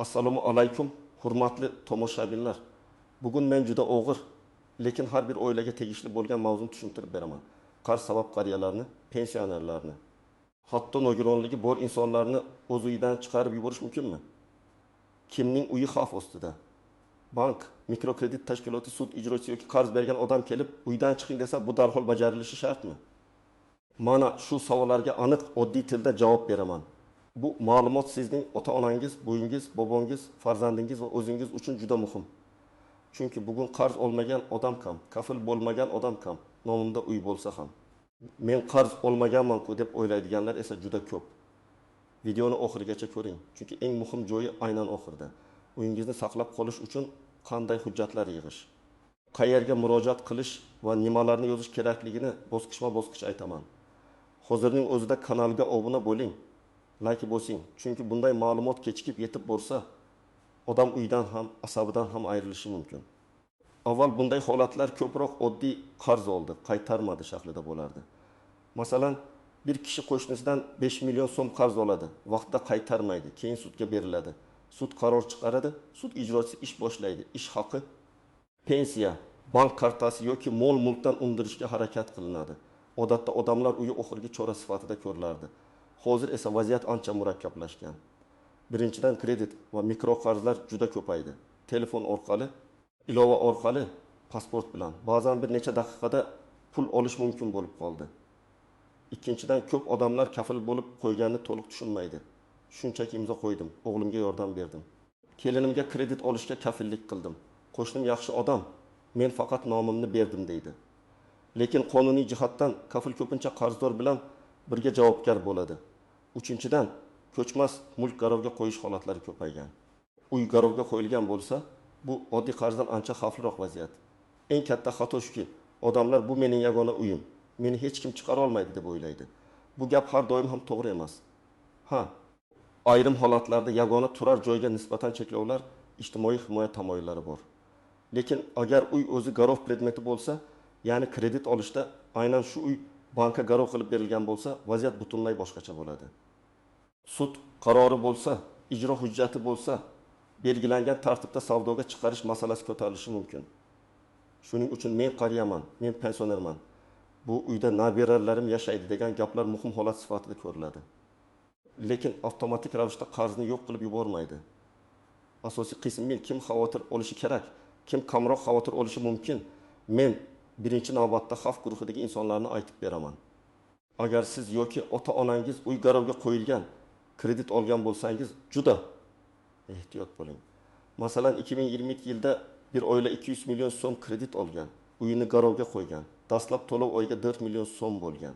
Assalomu alaykum, hurmatli tomoshabinlar. Bugun men juda og'ir, lekin har bir oilaga tegishli bo'lgan mavzuni tushuntirib beraman. Qarz sabab qariyalarni, pensionerlarni, hatto nogironligi bor insonlarni o'z uyidan chiqarib yuborish mumkinmi? Kimning uyi xavf ostida? Bank, mikrokredit tashkiloti, sud ijrochisi yoki qarz bergan odam kelib uydan chiqing desa, bu darhol bajarilishi shartmi? Mana shu savollarga aniq, oddiy tilda javob beraman. Bu ma'lumot sizning ota-onangiz, buvingizz, bobongiz, farzandingiz va o'zingiz uchun juda muhim. Chunki bugun qarz olmagan odam kam, kafil bo'lmagan odam kam, nomimda uy bo'lsa ham. Men qarz olmaganman-ku deb o'ylaydiganlar esa juda ko'p. Videoni oxirigacha ko'ring, chunki eng muhim joyi aynan oxirida. Uyingizni saqlab qolish uchun qanday hujjatlar yig'ish, qayerga murojaat qilish va nimalarni yozish kerakligini bosqichma-bosqich aytaman. Hozirning o'zida kanalga obuna bo'ling. Like bosing. Chunki bunday ma'lumot kechikib yetib bo'lsa, odam uydan ham, asabidan ham ayrilishi mumkin. Avval bunday holatlar ko'proq oddiy qarz oldi, qaytarmadi shaklida bo'lardi. Masalan, bir kishi qo'shnisidan 5 million so'm qarz oladi, vaqtida qaytarmaydi, keyin sudga beriladi. Sud qaror chiqaradi, sud ijrochisi ish boshlaydi. Ish haqi, pensiya, bank kartasi yoki mol-mulkdan undirishga harakat qilinadi. Odatda odamlar uyi oxirgi chora sifatida ko'rilardi. Hozir esa vaziyat ancha murakkablashgan. Birinchidan kredit va mikroqarzlar juda ko'paydi. Telefon orqali, ilova orqali, pasport bilan ba'zan bir necha daqiqada pul olish mumkin bo'lib qoldi. Ikkinchidan ko'p odamlar kafil bo'lib qo'yganini to'liq tushunmaydi. Shunchaki imzo qo'ydim, o'g'limga yordam berdim. Kelinimga kredit olishga kafillik qildim. Qo'shnim yaxshi odam, men faqat nomimni berdim deydi. Lekin qonuniy jihatdan kafil ko'pincha qarzdor bilan birga javobgar bo'ladi. Uchinchidan, ko'chmas mulk garovga qo'yish holatlari ko'paygan. Uy garovga qo'yilgan bo'lsa, bu oddiy qarzdan ancha xavfliroq vaziyat. Eng katta xato shuki, odamlar bu mening yagona uyim, meni hech kim chiqara olmaydi deb o'ylaydi. Bu gap har doim ham to'g'ri emas. Ayrim holatlarda yagona turar joyga nisbatan cheklovlar, ijtimoiy himoya tamoyillari bor. Lekin agar uy o'zi garov predmeti bo'lsa, ya'ni kredit olishda aynan shu uy bankka garov qilib berilgan bo'lsa, vaziyat butunlay boshqacha bo'ladi. Sud qarori bo'lsa, ijro hujjati bo'lsa, belgilangan tartibda savdoga chiqarish masalasi ko'tarilishi mumkin. Shuning uchun men qariyaman, men pensionerman. Bu uyda nabiralarim yashaydi degan gaplar muhim holat sifatida ko'riladi. Lekin avtomatik ravishda qarzni yo'q qilib yubormaydi. Asosiy qism men kim xavotir olishi kerak, kim kamroq xavotir olishi mumkin. Men birinchi navbatda xavf guruhidagi insonlarni aytib beraman. Agar siz yoki ota-onangiz uy garovga qo'yilgan, kredit olgan bo'lsangiz, juda ehtiyot bo'ling. Masalan, 2022 yilda bir oila 200 million so'm kredit olgan, uyini garovga qo'ygan. Dastlab to'lov oyiga 4 million so'm bo'lgan.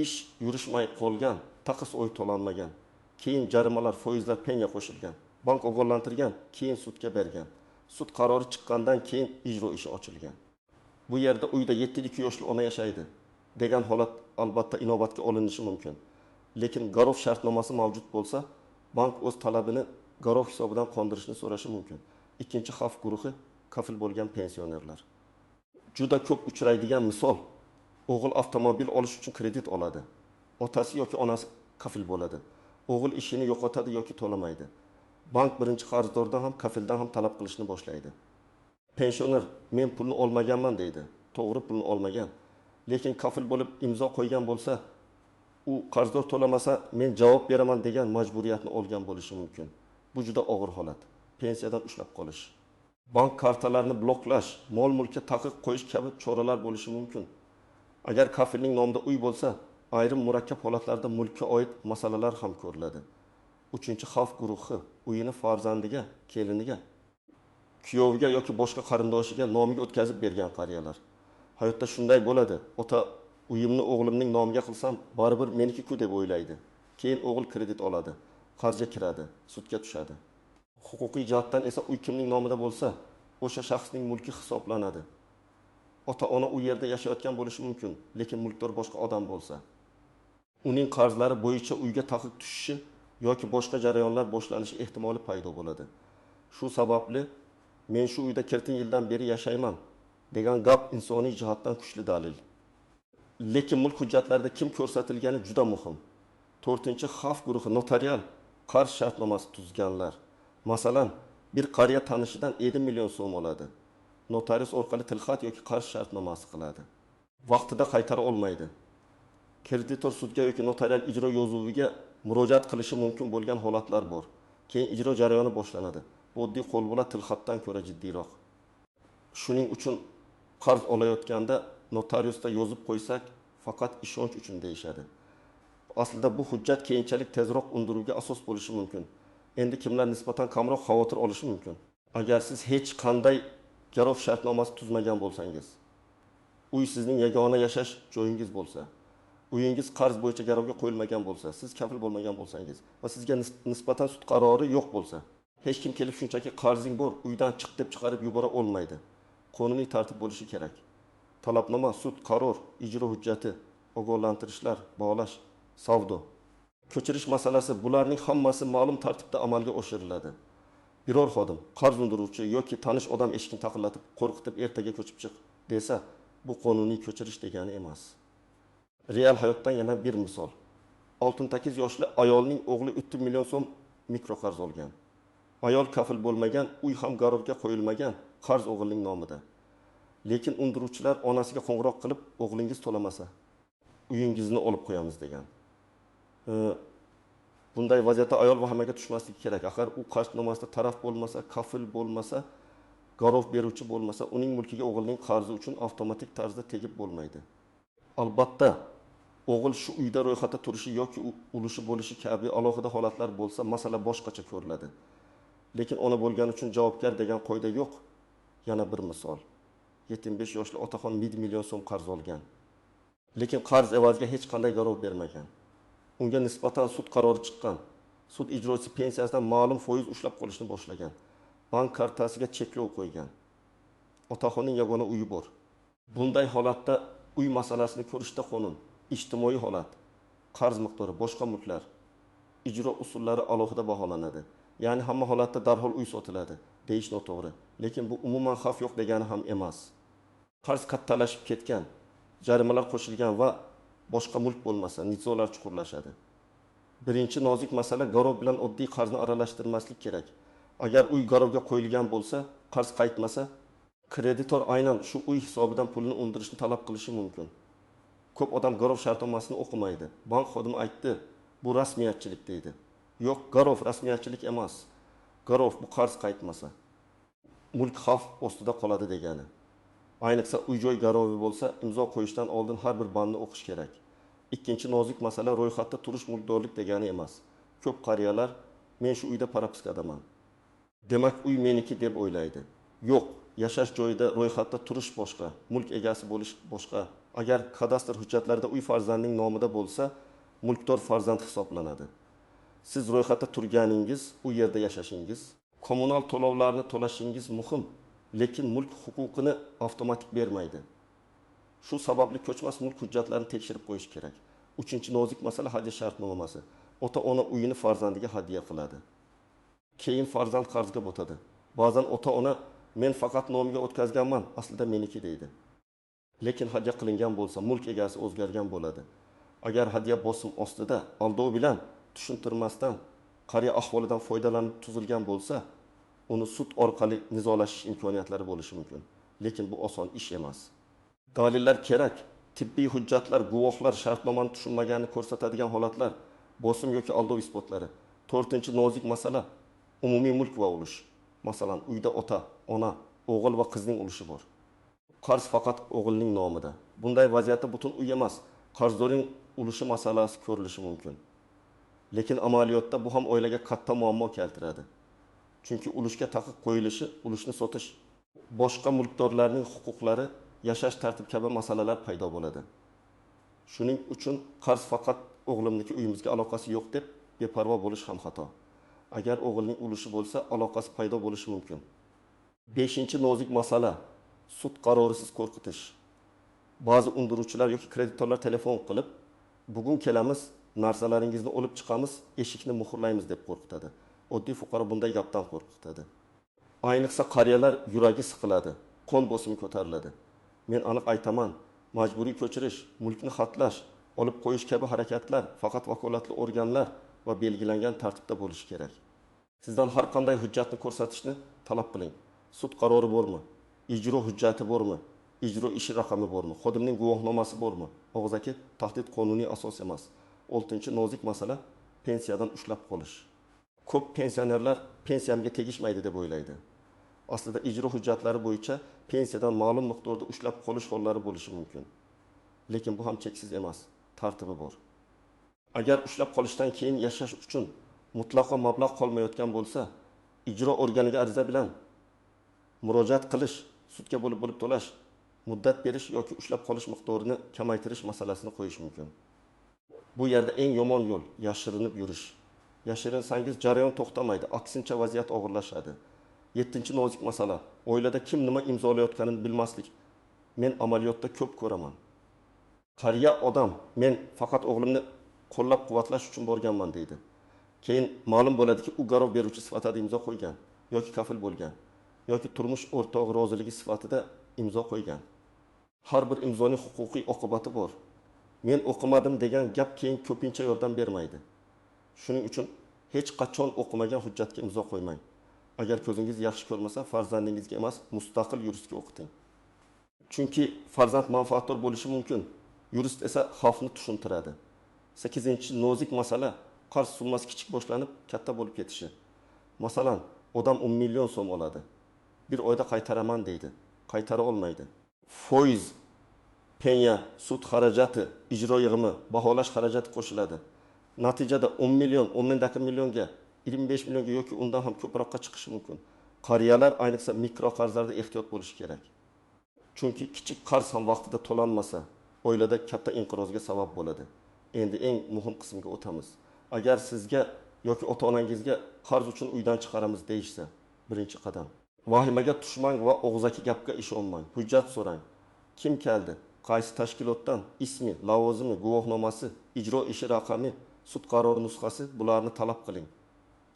Ish yurishmay qolgan, taqis oy to'lanmagan. Keyin jarimalar, foizlar penga qo'shilgan. Bank ogohlantirgan, keyin sudga bergan. Sud qarori chiqqandan keyin ijro ishi ochilgan. Bu yerda uyda 7-2 yoshli ona yashaydi degan holat albatta inobatga olinishi mumkin. Lekin garov shartnomasi mavjud bo'lsa, bank o'z talabini garov hisobidan qondirishni so'rashi mumkin. Ikkinchi xavf guruhi kafil bo'lgan pensionerlar. Juda ko'p uchraydigan misol, o'g'il avtomobil olish uchun kredit oladi. Otasi yoki onasi kafil bo'ladi. O'g'il ishini yo'qotadi yoki to'lamaydi. Bank birinchi qarzdordan ham kafildan ham talab qilishni boshlaydi. Pensioner men pulni olmaganman deydi. To'g'ri, pulni olmagan. Lekin kafil bo'lib imzo qo'ygan bo'lsa, u qarzdor to'lamasa men javob beraman degan majburiyatni olgan bo'lishi mumkin. Bu juda og'ir holat. Pensiyadan ushlab qolish, bank kartalarini bloklash, mol-mulkka taqiq qo'yish kabi choralar bo'lishi mumkin. Agar kafilning nomida uy bo'lsa, ayrim murakkab holatlarda mulkka oid masalalar ham ko'riladi. Uchinchi xavf guruhi uyini farzandiga, keliniga, kuyoviga yoki boshqa qarindoshiga nomiga o'tkazib bergan qariyalar. Hayotda shunday bo'ladi. Ota uyimni o'g'limning nomiga qilsam, baribir meniki-ku deb o'ylaydi. Keyin o'g'il kredit oladi, qarzga kiradi, sudga tushadi. Huquqiy jihatdan esa uy kimning nomida bo'lsa, o'sha shaxsning mulki hisoblanadi. Ota-ona u yerda yashayotgan bo'lishi mumkin, lekin mulkdor boshqa odam bo'lsa, uning qarzlari bo'yicha uyga taqiq tushishi yoki boshqa jarayonlar boshlanishi ehtimoli paydo bo'ladi. Shu sababli men shu uyda 40 yildan beri yashayman degan gap insoniy jihatdan kuchli dalil. Lekin mulk hujjatlarida kim ko'rsatilgani juda muhim. 4-xavf guruhi notarial qarz shartnomasi tuzganlar. Masalan, bir qariya tanishidan 7 million so'm oladi. Notarius orqali tilxat yoki qarz shartnomasi qiladi. Vaqtida qaytara olmaydi. Kreditor sudga yoki notarial ijro yozuviga murojaat qilishi mumkin bo'lgan holatlar bor. Keyin ijro jarayoni boshlanadi. Bu oddiy qo'lbola tilxatdan ko'ra jiddiyroq. Shuning uchun qarz olayotganda notariusda yozib qo'ysak, faqat ishonch uchun deyishadi. Aslida bu hujjat keyinchalik tezroq undiruvga asos bo'lishi mumkin. Endi kimlar nisbatan kamroq xavotir olishi mumkin. Agar siz hech qanday garov shartnomasi tuzmagan bo'lsangiz, uy sizning yagona yashash joyingiz bo'lsa, uyingiz qarz bo'yicha garovga qo'yilmagan bo'lsa, siz kafil bo'lmagan bo'lsangiz va sizga nisbatan sud qarori yo'q bo'lsa, hech kim kelib shunchaki qarzing bor, uydan chiq deb chiqarib yubora olmaydi. Qonuniy tartib bo'lishi kerak. Talabnoma, sud qaror, ijro hujjati, ogohlantirishlar, bog'lash, savdo. Ko'chirish masalasi, bularning hammasi ma'lum tartibda amalga oshiriladi. Biror xodim qarz undiruvchi yoki tanish odam eshikni taqillatib, qo'rqitib ertaga ko'chib chiq desa, bu qonuniy ko'chirish degani emas. Real hayotdan yana bir misol. 68 yoshli ayolning o'g'li 3 million so'm mikroqarz olgan. Ayol kafil bo'lmagan, uy ham garovga qo'yilmagan, qarz o'g'ilning nomida. Lekin undiruvchilar onasiga qo'ng'iroq qilib, o'g'lingiz to'lamasa, uyingizni olib qo'yamiz degan. Bunday vaziyatda ayol vahimaga tushmasligi kerak. Axir u qarznomasida taraf bo'lmasa, kafil bo'lmasa, garov beruvchi bo'lmasa, uning mulkiga o'g'ilning qarzi uchun avtomatik tarzda tegib bo'lmaydi. Albatta, o'g'il shu uyda ro'yxatda turishi yoki ulushi bo'lishi kabi alohida holatlar bo'lsa, masala boshqacha ko'riladi. Lekin ona bo'lgani uchun javobgar degan qoida yo'q. Yana bir misol. 75 yoshli otaxon 1 million so'm qarz olgan. Lekin qarz evaziga hech qanday garov bermagan. Unga nisbatan sud qarori chiqqan. Sud ijrochisi pensiyasidan ma'lum foiz ushlab qolishni boshlagan. Bank kartasiga cheklov qo'ygan. Otaxonning yagona uyi bor. Bunday holatda uy masalasini ko'rishda qonun, ijtimoiy holat, qarz miqdori, boshqa mulklar, ijro usullari alohida baholanadi. Ya'ni hamma holatda darhol uy sotiladi deyish noto'g'ri. Lekin bu umuman xavf yo'q degani ham emas. Qarz kattalashib ketgan, jarimalar qo'shilgan va boshqa mulk bo'lmasa, nizolar chuqurlashadi. Birinchi nozik masala, garov bilan oddiy qarzni aralashtirmaslik kerak. Agar uy garovga qo'yilgan bo'lsa, qarz qaytmasa, kreditor aynan shu uy hisobidan pulni undirishni talab qilishi mumkin. Ko'p odam garov shartnomasini o'qimaydi. Bank xodimi aytdi, bu rasmiyatchilik deydi. Yo'q, garov rasmiyatchilik emas. Garov bu qarz qaytmasa, mulk xavf ostida qoladi degani. Ayniqsa uy-joy garovi bo'lsa, imzo qo'yishdan oldin har bir bandni o'qish kerak. Ikkinchi nozik masala, ro'yxatda turish mulkdorlik degani emas. Ko'p qariyalar men shu uyda propiskadaman, demak uy meniki deb o'ylaydi. Yo'q, yashash joyida ro'yxatda turish boshqa, mulk egasi bo'lish boshqa. Agar kadastr hujjatlarida uy farzandning nomida bo'lsa, mulkdor farzand hisoblanadi. Siz ro'yxatda turganingiz, u yerda yashashingiz, kommunal to'lovlarni to'lashingiz muhim, lekin mulk huquqini avtomatik bermaydi. Shu sababli ko'chmas mulk hujjatlarini tekshirib qo'yish kerak. Uchinchi nozik masala, hadya shartnomasi. Ota-ona uyini farzandiga hadya qiladi. Keyin farzand qarzga botadi. Ba'zan ota-ona men faqat nomimga o'tkazganman, aslida meniki deydi. Lekin hadya qilingan bo'lsa, mulk egasi o'zgargan bo'ladi. Agar hadya bosim ostida aldov bilan tushuntirmasdan qariya ahvolidan foydalanib tuzilgan bo'lsa, uni sud orqali nizolashish imkoniyatlari bo'lishi mumkin. Lekin bu oson ish emas. Dalillar kerak, tibbiy hujjatlar, guvohlar shartnomani tushunmaganini ko'rsatadigan holatlar, bosim yoki aldov isbotlari. 4-nozik masala, umumiy mulk va ulush. Masalan, uyda ota, ona, o'g'il va qizning ulushi bor. Qarz faqat o'g'ilning nomida. Bunday vaziyatda butun uy emas, qarzdorning ulushi masalasi ko'rilishi mumkin. Lekin amaliyotda bu ham oilaga katta muammo keltiradi. Chunki ulushga taqiq qo'yilishi, ulushni sotish, boshqa mulkdorlarning huquqlari, yashash tartibi kabi masalalar paydo bo'ladi. Shuning uchun qarz faqat o'g'limniki, uyimizga aloqasi yo'q deb beparvo bo'lish ham xato. Agar o'g'ilning ulushi bo'lsa, aloqasi paydo bo'lishi mumkin. 5-nozik masala, sud qarorisiz qo'rqitish. Ba'zi undiruvchilar yoki kreditorlar telefon qilib, bugun kelamiz, narsalaringizni olib chiqamiz, eshikni muhrlaymiz deb qo'rqitadi. Oddiy fuqaro bunday gapdan qo'rqitadi. Ayniqsa qariyalar yuragi siqiladi, qon bosimi ko'tariladi. Men aniq aytaman, majburiy ko'chirish, mulkni xatlash, olib qo'yish kabi harakatlar faqat vakolatli organlar va belgilangan tartibda bo'lishi kerak. Sizdan har qanday hujjatni ko'rsatishni talab qiling. Sud qarori bormi? Ijro hujjati bormi? Ijro ishi raqami bormi? Xodimning guvohnomasi bormi? Og'zaki tahdid qonuniy asos emas. 6-chi nozik masala pensiyadan ushlab qolish. Ko'p pensionerlar pensiyamga tegishmaydi deb o'ylaydi. Aslida ijro hujjatlari bo'yicha pensiyadan ma'lum miqdorda ushlab qolish hollari bo'lishi mumkin. Lekin bu ham cheksiz emas, tartibi bor. Agar ushlab qolishdan keyin yashash uchun mutlaqo mablag' qolmayotgan bo'lsa, ijro organiga ariza bilan murojaat qilish, sudga bo'lib to'lash, muddat berish yoki ushlab qolish miqdorini kamaytirish masalasini qo'yish mumkin. Bu yerda eng yomon yo'l yashirinib yurish. Yashirinsangiz jarayon to'xtamaydi, aksincha vaziyat og'irlashadi. 7-chi nozik masala, oilada kim nima imzolayotganini bilmaslik. Men amaliyotda ko'p ko'raman. Qariya odam, men faqat o'g'limni qo'llab-quvvatlash uchun borganman deydi. Keyin ma'lum bo'ladiki, u garov beruvchi sifatida imzo qo'ygan yoki kafil bo'lgan yoki turmush o'rtog'i roziligi sifatida imzo qo'ygan. Har bir imzoning huquqiy oqibati bor. Men o'qimadim degan gap keyin ko'pincha yordam bermaydi. Shuning uchun hech qachon o'qimagan hujjatga imzo qo'ymang. Agar ko'zingiz yaxshi ko'rmasa, farzandingizga emas, mustaqil yuristga o'qiting. Chunki farzand manfaatdor bo'lishi mumkin. Yurist esa xavfni tushuntiradi. 8-chi nozik masala qarz summasi kichik boshlanib katta bo'lib ketishi. Masalan, odam 10 million so'm oladi. Bir oyda qaytaraman deydi. Qaytara olmaydi. Foiz, penya, sud xarajati, ijro yig'imi, baholash xarajati qo'shiladi. Natijada 10 million, 10 millionga, 25 millionga yoki undan ham ko'proqqa chiqishi mumkin. Qariyalar ayniqsa mikro qarzlarda ehtiyot bo'lishi kerak. Chunki kichik qarz ham vaqtida to'lanmasa, oilada katta inqirozga sabab bo'ladi. Endi eng muhim qismga o'tamiz. Agar sizga yoki ota-onangizga qarz uchun uydan chiqaramiz deyishsa, birinchi qadam. Vahimaga tushmang va og'zaki gapga ishonmang. Hujjat so'rang. Kim keldi? Qaysi tashkilotdan? Ismi, lavozimi, guvohnomasi, ijro ishi raqami, sud qarori nusxasi, bularni talab qiling.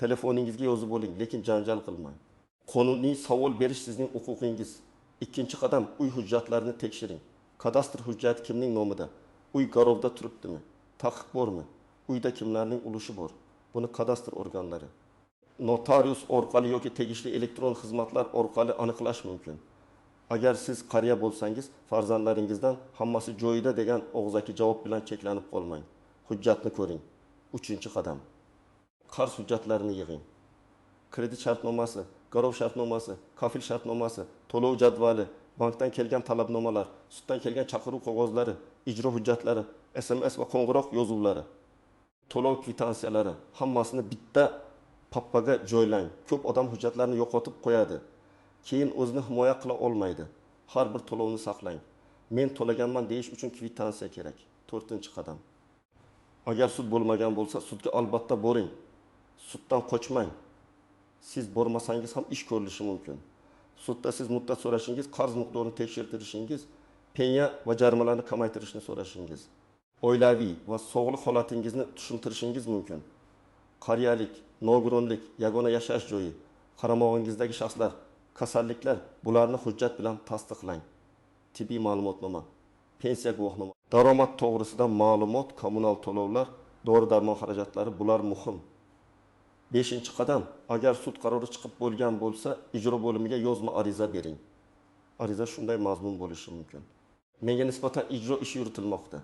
Telefoningizga yozib oling, lekin janjal qilmang. Qonuniy savol berish sizning huquqingiz. Ikkinchi qadam, uy hujjatlarini tekshiring. Kadastr hujjati kimning nomida? Uy garovda turibdimi? Taqiq bormi? Uyda kimlarning ulushi bor? Buni kadastr organlari, notarius orqali yoki tegishli elektron xizmatlar orqali aniqlash mumkin. Agar siz qariya bo'lsangiz, farzandlaringizdan hammasi joyida degan og'zaki javob bilan cheklanib qolmang. Hujjatni ko'ring. 3-qadam. Qarz hujjatlarini yig'ing. Kredit shartnomasi, garov shartnomasi, kafil shartnomasi, to'lov jadvali, bankdan kelgan talabnomalar, suddan kelgan chaqiruv qog'ozlari, ijro hujjatlari, SMS va qo'ng'iroq yozuvlari, to'lov kvitansiyalari, hammasini bitta pappaga joylang. Ko'p odam hujjatlarni yo'qotib qo'yadi. Keyin o'zini himoya qila olmaydi. Har bir to'lovni saqlang. Men to'laganman deyish uchun kvitansiya kerak. 4-qadam. Agar sud bo'lmagan bo'lsa, sudga albatta boring. Suddan qochmang. Siz bormasangiz ham ish ko'rilishi mumkin. Sudda siz muddat so'rashingiz, qarz miqdorini tekshirtirishingiz, penya va jarimalarni kamaytirishni so'rashingiz, oilaviy va sog'liq holatingizni tushuntirishingiz mumkin. Qariyalik, nogironlik, yagona yashash joyi, qaramog'ingizdagi shaxslar, kasalliklar, bularni hujjat bilan tasdiqlang. Tibbiy ma'lumotnoma, pensiya guvohnoma, daromad to'g'risida ma'lumot, kommunal to'lovlar, dori-darmon xarajatlari, bular muhim. 5-qadam, agar sud qarori chiqib bo'lgan bo'lsa, ijro bo'limiga yozma ariza bering. Ariza shunday mazmun bo'lishi mumkin. Menga nisbatan ijro ishi yuritilmoqda.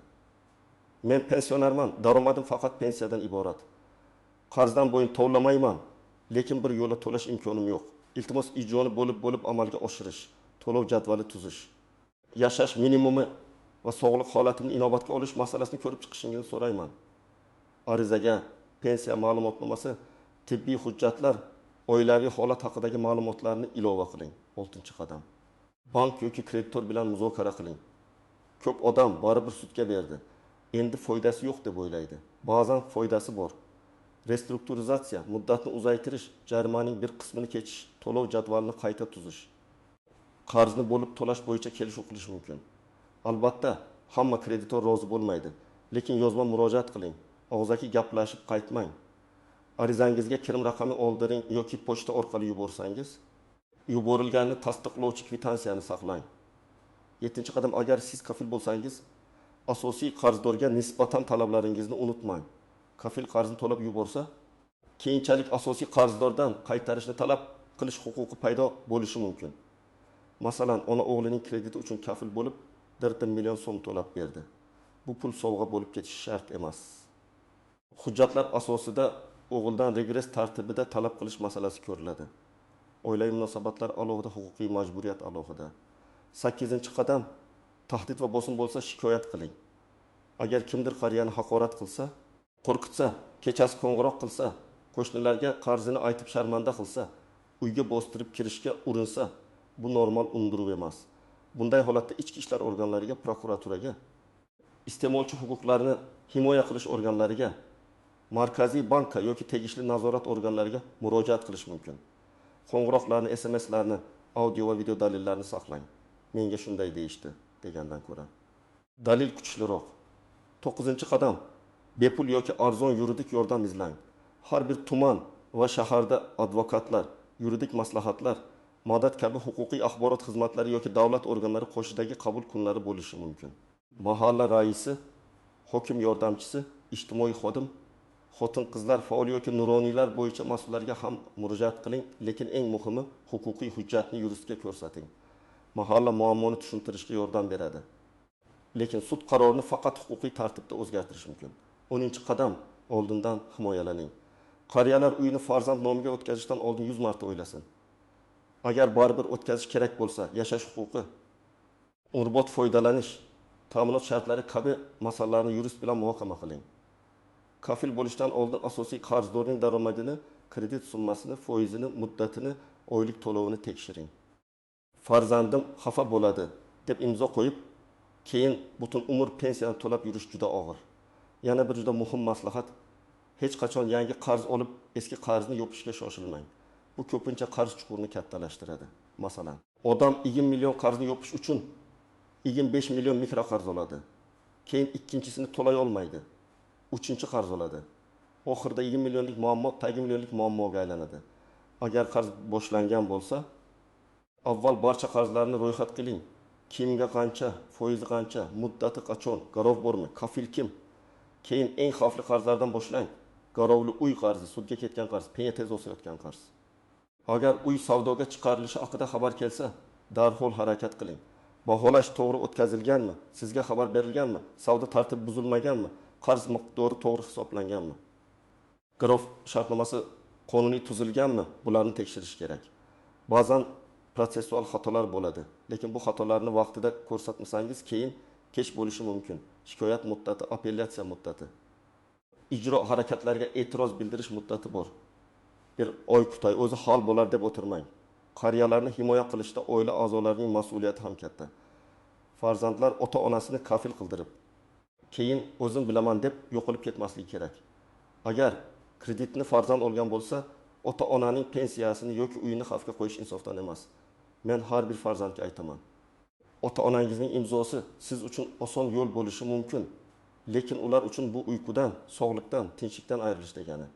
Men pensionerman, daromadim faqat pensiyadan iborat. Qarzdan bo'yin tovlamayman, lekin bir yo'la to'lash imkonim yo'q. Iltimos ijroni bo'lib amalga oshirish, to'lov jadvali tuzish, yashash minimumi va sog'liq holatimni inobatga olish masalasini ko'rib chiqishingizni so'rayman. Arizaga pensiya ma'lumotnomasi, tibbiy hujjatlar, oilaviy holat haqidagi ma'lumotlarni ilova qiling. 6-qadam. Bank yoki kreditor bilan muzokara qiling. Ko'p odam baribir sudga berdi. Endi foydasi yo'q deb o'ylaydi. Ba'zan foydasi bor. Restrukturizatsiya, muddatni uzaytirish, jarimaning bir qismini kechish, to'lov jadvalini qayta tuzish. Qarzni bo'lib to'lash bo'yicha kelishuv qilish mumkin. Albatta, hamma kreditor rozi bo'lmaydi, lekin yozma murojaat qiling. Og'zaki gaplashib qaytmang. Arizangizga kirim raqami oldiring yoki pochta orqali yuborsangiz, yuborilganini tasdiqlovchi kvitansiyani saqlang. 7-qadam, agar siz kafil bo'lsangiz, asosiy qarzdorga nisbatan talablaringizni unutmang. Kafil qarzni to'lab yuborsa, keyinchalik asosiy qarzdordan qaytarishni talab qilish huquqi paydo bo'lishi mumkin. Masalan, ona o'g'lining krediti uchun kafil bo'lib, 1 million so'm to'lab berdi. Bu pul sovg'a bo'lib ketishi shart emas. Hujjatlar asosida o'g'ildan regress tartibida talab qilish masalasi ko'riladi. Oilaviy munosabatlar alohida, huquqiy majburiyat alohida. 8-qadam tahdid va bosim bo'lsa shikoyat qiling. Agar kimdir qariyani haqorat qilsa, qo'rqitsa, kechasi qo'ng'iroq qilsa, qo'shnilarga qarzini aytib sharmanda qilsa, uyga bostirib kirishga urinsa, bu normal undiruv emas. Bunday holatda ichki ishlar organlariga, prokuraturaga, iste'molchi huquqlarini himoya qilish organlariga, markaziy bankka yoki tegishli nazorat organlariga murojaat qilish mumkin. Qo'ng'iroqlarni, SMS'larni, audio va video dalillarni saqlang. Menga shunday deyishdi degandan ko'ra. Dalil kuchliroq. 9-qadam. Bepul yoki arzon yuridik yordam izlang. Har bir tuman va shaharda advokatlar, yuridik maslahatlar, madad kabi huquqiy axborot xizmatlari yoki davlat organlari qo'shidagi qabul kunlari bo'lishi mumkin. Mahalla raisi, hokim yordamchisi, ijtimoiy xodim, xotin-qizlar faol yoki nuroniylar bo'yicha mas'ullarga ham murojaat qiling, lekin eng muhimi huquqiy hujjatni yuristga ko'rsating. Mahalla muammoni tushuntirishga yordam beradi. Lekin sud qarorini faqat huquqiy tartibda o'zgartirish mumkin. 10-qadam, oldindan himoyalaning. Qariyalar uyini farzand nomiga o'tkazishdan oldin 100 marta o'ylasin. Agar baribir o'tkazish kerak bo'lsa, yashash huquqi, urbot foydalanish, ta'minot shartlari kabi masalalarni yurist bilan muhokama qiling. Kafil bo'lishdan oldin asosiy qarzdorning daromadini, kredit summasini, foizini, muddatini, oylik to'lovini tekshiring. Farzandim xafa bo'ladi deb imzo qo'yib, keyin butun umr pensiyani to'lab yurish juda og'ir. Yana bir juda muhim maslahat, hech qachon yangi qarz olib eski qarzni yopishga shoshilmang. Bu ko'pincha qarz chuqurini kattalashtiradi. Masalan, odam 20 million qarzni yopish uchun 25 million mikro qarz oladi. Keyin ikkinchisini to'lay olmaydi. 3-qarz oladi. Oxirida 20 millionlik muammo 20 millionlik muammoga aylanadi. Agar qarz boshlangan bo'lsa, avval barcha qarzlarni ro'yxat qiling. Kimga qancha, foizi qancha, muddati qachon, garov bormi, kafil kim? Keyin eng xavfli qarzlardan boshlang. Garovli uy qarzi, sudga ketgan qarz, penya tez o'sayotgan qarz. Agar uy savdoga chiqarilishi haqida xabar kelsa, darhol harakat qiling. Baholash to'g'ri o'tkazilganmi? Sizga xabar berilganmi? Savdo tartibi buzilmaganmi? Qarz miqdori to'g'ri hisoblanganmi? Garov shartnomasi qonuniy tuzilganmi? Bularni tekshirish kerak. Ba'zan protsessual xatolar bo'ladi, lekin bu xatolarni vaqtida ko'rsatmasangiz, keyin kech bo'lishi mumkin. Shikoyat muddati, apellyatsiya muddati. Ijro harakatlariga e'tiroz bildirish muddati bor. Bir oy kutay, o'zi hal bo'lar deb o'tirmang. Qariyalarni himoya qilishda oila a'zolarining mas'uliyati ham katta. Farzandlar ota-onasini kafil qildirib, keyin o'zim bilaman deb yo'qolib ketmasligi kerak. Agar kreditni farzand olgan bo'lsa, ota-onaning pensiyasini yoki uyini xavfga qo'yish insofdan emas. Men har bir farzandga aytaman. Ota-onangizning imzosi siz uchun oson yo'l bo'lishi mumkin, lekin ular uchun bu uyqudan, sog'likdan, tinchlikdan ayrilish degani.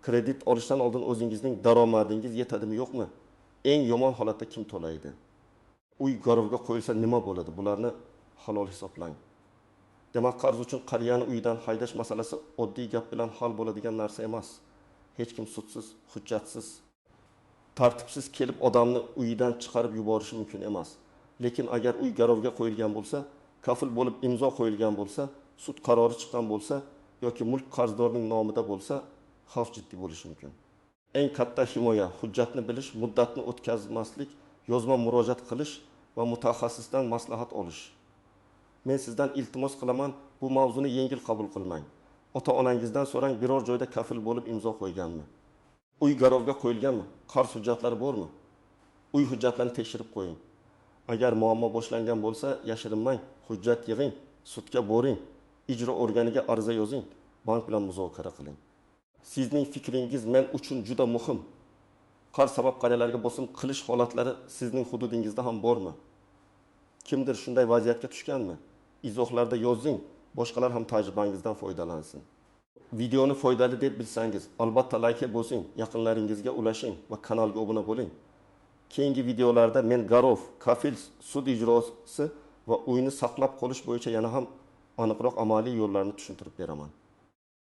Kredit olishdan oldin o'zingizning daromadingiz yetadimi, yo'qmi? Eng yomon holatda kim to'laydi? Uy garovga qo'yilsa nima bo'ladi? Bularni halol hisoblang. Demak, qarz uchun qariyani uydan haydash masalasi oddiy gap bilan hal bo'ladigan narsa emas. Hech kim sudsiz, hujjatsiz, tartibsiz kelib odamni uyidan chiqarib yuborishi mumkin emas. Lekin agar uy garovga qo'yilgan bo'lsa, kafil bo'lib imzo qo'yilgan bo'lsa, sud qarori chiqqan bo'lsa yoki mulk qarzdorning nomida bo'lsa, xavf jiddiy bo'lishi mumkin. Eng katta himoya hujjatni bilish, muddatni o'tkazmaslik, yozma murojaat qilish va mutaxassisdan maslahat olish. Men sizdan iltimos qilaman, bu mavzuni yengil qabul qilmang. Ota-onangizdan so'rang, biror joyda kafil bo'lib imzo qo'yganmi? Uy garovga qo'yilganmi? Qarz hujjatlari bormi? Uy hujjatlarini tekshirib qo'ying. Agar muammo boshlangan bo'lsa, yashirinmang, hujjat yig'ing, sudga boring, ijro organiga ariza yozing, bank bilan muzokara qiling. Sizning fikringiz men uchun juda muhim. Qarz sabab qariyalarga bosim qilish holatlari sizning hududingizda ham bormi? Kimdir shunday vaziyatga tushganmi? Izohlarda yozing, boshqalar ham tajribangizdan foydalansin. Videoni foydali deb bilsangiz, albatta like bosing, yaqinlaringizga ulashing va kanalga obuna bo'ling. Keyingi videolarda men garov, kafil, sud ijrosi va uyni saqlab qolish bo'yicha yana ham aniqroq amaliy yo'llarni tushuntirib beraman.